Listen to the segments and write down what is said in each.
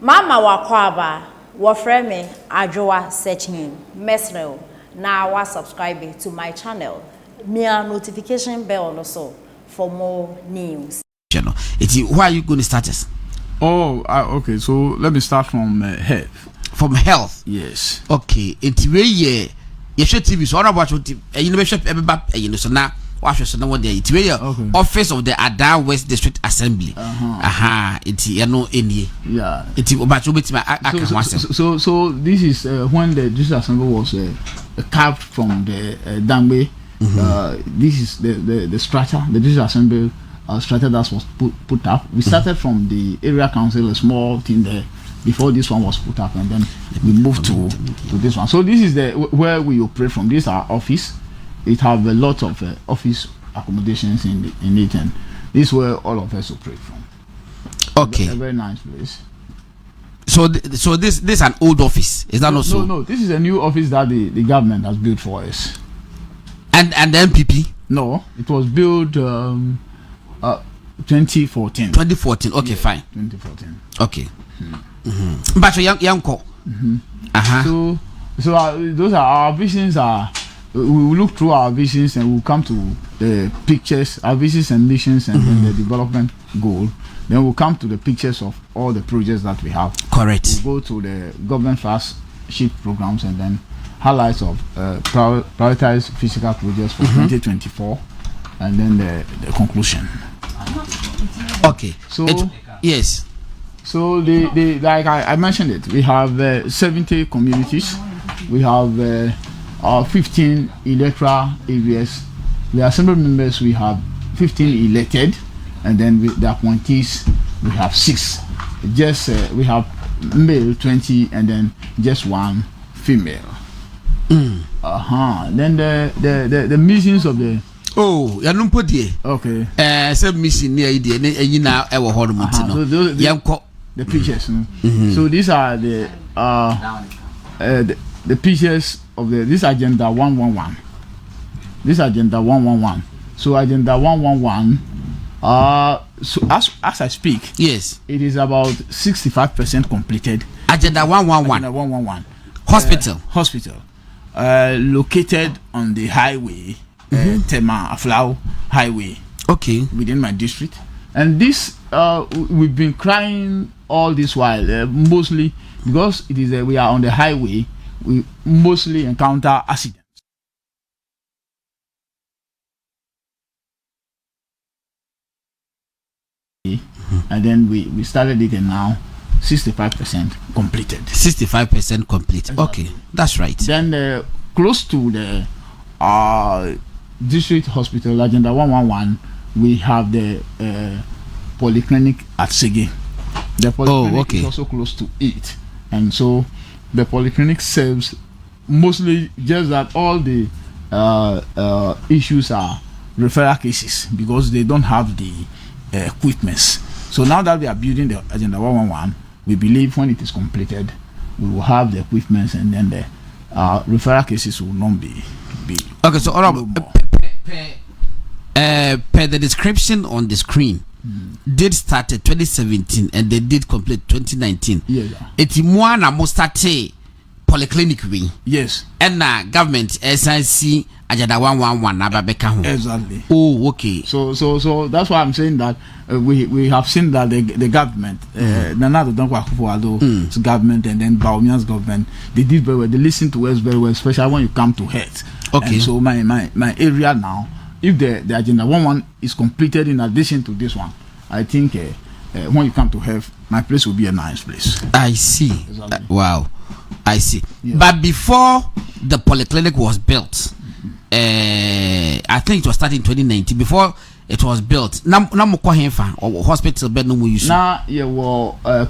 Mama wakwaba wafre me Addo searching mesno na wa subscribe to my channel. Mia notification bell also for more news. Why are you going to start us? Oh, okay. So let me start from health. From health? Yes. Okay. It's where you should TV. So I watch you know so now watch so one day. It's where office of the Addo West District Assembly. It's no any. Yeah. It's about you so this is when the district assembly was carved from the Dangbe. This is the structure, the district assembly structure that was put up. We started from the area council, a small thing there before this one was put up, and then we moved to this one. So this is the where we operate from. This is our office. It have a lot of office accommodations in it, and this is where all of us operate from. Okay, a very nice place. So this is an old office. Is that also? No. This is a new office that the government has built for us. And the MPP? No, it was built 2014. 2014. Okay, yeah, fine. 2014. Okay. But young call. So those are our visions. We will look through our visions and we'll come to the pictures, our visions and missions, and then the development goal. Then we'll come to the pictures of all the projects that we have. Correct. We'll go to the government flagship programs and then highlights of prioritized physical projects for 2024, and then the conclusion. Okay. So yes. So the like I mentioned it, we have 70 communities. We have 15 electoral areas. The assembly members, we have 15 elected, and then with the appointees we have 6. Just we have male 20 and then just 1 female. Then the missions of the you don't put here. Okay. Some mission near idea and you now ever hold so the pictures. So these are the pictures of this agenda 111. This agenda 111. So agenda 111 so as I speak, yes, it is about 65% completed. Agenda 111. Agenda 111. Hospital. Located on the highway, Tema Aflau Highway. Okay. Within my district, and this we've been crying all this while, mostly because it is we are on the highway. We mostly encounter accidents. And then we started it, and now 65% completed. 65% complete. Okay, that's right. Then close to the district hospital, agenda 111, we have the polyclinic at Sege. The polyclinic is also close to it, and so the polyclinic serves mostly just that all the issues are referral cases because they don't have the equipments. So now that we are building the agenda 111, we believe when it is completed, we will have the equipment, and then the referral cases will not be. Okay, so per the description on the screen, did start 2017 and they did complete 2019. Yeah. It's more na mo start polyclinic wing. Yes. And government SIC agenda 111 na babeka ho. Exactly. Oh, okay. So that's why I'm saying that we have seen that the government, Nana Addo's government, and then Baumia's government, they did very well. They listen to us very well, especially when you come to health. Okay. And so my area now, if the agenda 111 is completed in addition to this one, I think when you come to health, my place will be a nice place. I see. Exactly. Wow. I see. Yeah. But before the polyclinic was built, I think it was started in 2019. Before it was built, hospital bed no more use. Now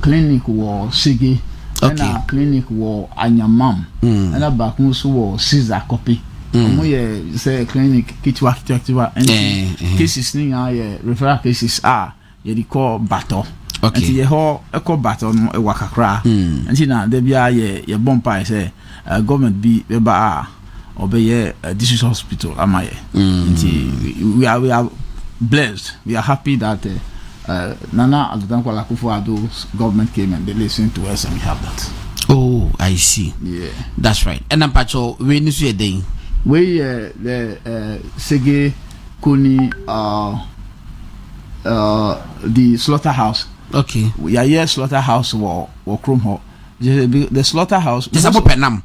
clinic was Sigi, and a clinic was Anyamam, and a back was Caesar copy. Say clinic kitwa and cases referral cases are you call battle. Okay. And the whole echo battle no wakakra. And see now there be a bumper say government be or be district hospital am I. We are blessed. We are happy that Nana Addo's government came and they listened to us and we have that. Oh, I see. Yeah, that's right. And I'm patrol. When is your day? We the Sege Kuni the slaughterhouse. Okay. We are here slaughterhouse or Chrome. The slaughterhouse. Just about Penam.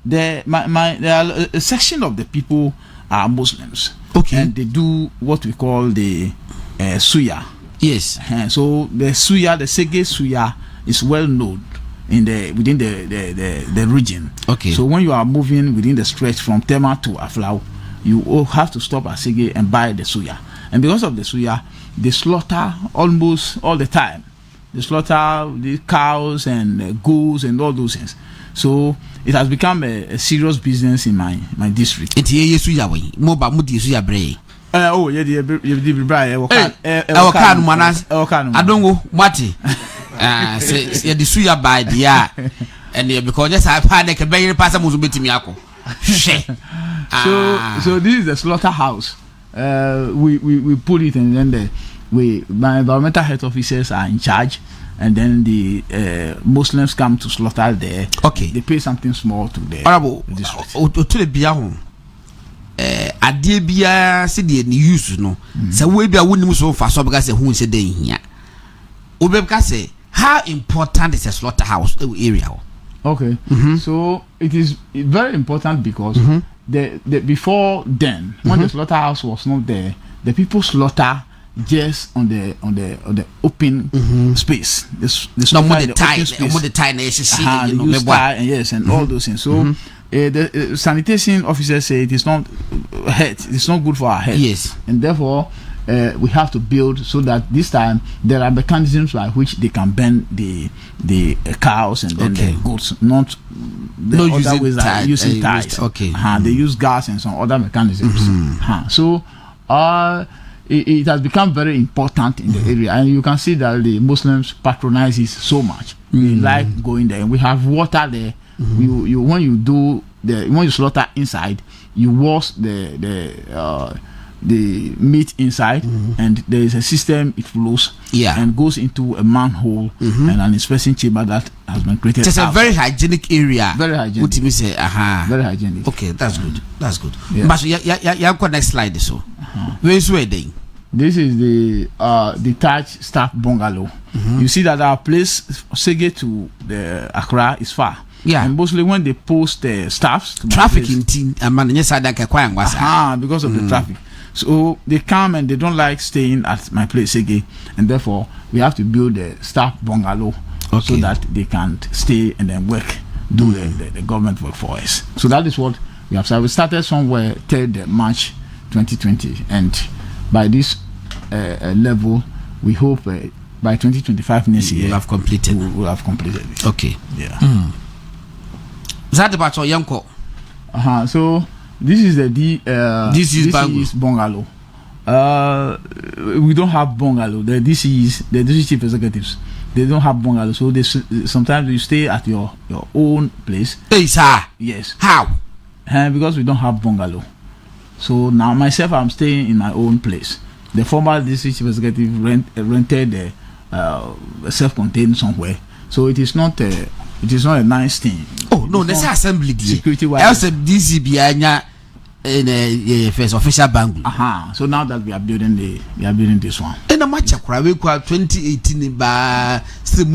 There are a section of the people are Muslims. Okay. And they do what we call the suya. Yes. So the suya, the Sege suya, is well known within the region. Okay. So when you are moving within the stretch from Tema to Aflau, you will have to stop at Sege and buy the suya. And because of the suya, they slaughter almost all the time. They slaughter the cows and goats and all those things. So it has become a serious business in my district. It's here suya way. Moba mudi suya bray. Oh yeah, the bray. Ewakan manas. I don't go mati. Say the suya by the ya. And because just I panic a very person who's beating me ako. So this is the slaughterhouse. We put it and then my environmental health officers are in charge, and then the Muslims come to slaughter there. Okay. They pay something small to the district. To the biya adie biya se de ni use no. Se we bia woni so fa so because who se dey here. Obeka say how important is a slaughterhouse area? Okay. So it is very important because the before then, when the slaughterhouse was not there, the people slaughter just on the open space. The tie, yes, and all those things. So the sanitation officers say it is not health. It's not good for our health. Yes, and therefore we have to build so that this time there are mechanisms by which they can burn the cows and then the goats, not the other using ways that using ties. Okay, they use gas and some other mechanisms. So it has become very important in the area, and you can see that the Muslims patronize it so much. We like going there. We have water there. You when you slaughter inside, you wash the meat inside, and there is a system, it flows and goes into a manhole and an inspection chamber that has been created. It's a very hygienic area. Very hygienic. What you say? Very hygienic. Okay, that's good. That's good. Yeah. But you got next slide so. Where is where they? This is the detached staff bungalow. You see that our place Sege to the Accra is far. Yeah, and mostly when they post the staffs to traffic in team because of the traffic. So they come and they don't like staying at my place again, and therefore we have to build a staff bungalow so that they can stay and then work, do the government work for us. So that is what we have. So we started somewhere 3rd March 2020, and by this level, we hope by 2025 next year we'll have completed. We'll have completed it. Okay. Yeah. Is that about your Yanko? So this is this is bungalow. We don't have bungalow. The DC chief executives, they don't have bungalow. So they sometimes you stay at your own place. Hey, sir. Yes. How? Because we don't have bungalow. So now myself, I'm staying in my own place. The former DC chief executive rented a self-contained somewhere. So it is not a nice thing. Oh no, there's assembly security wise. Else DC bianya in a first official bank. So now that we are building this one. And a match 2018 by still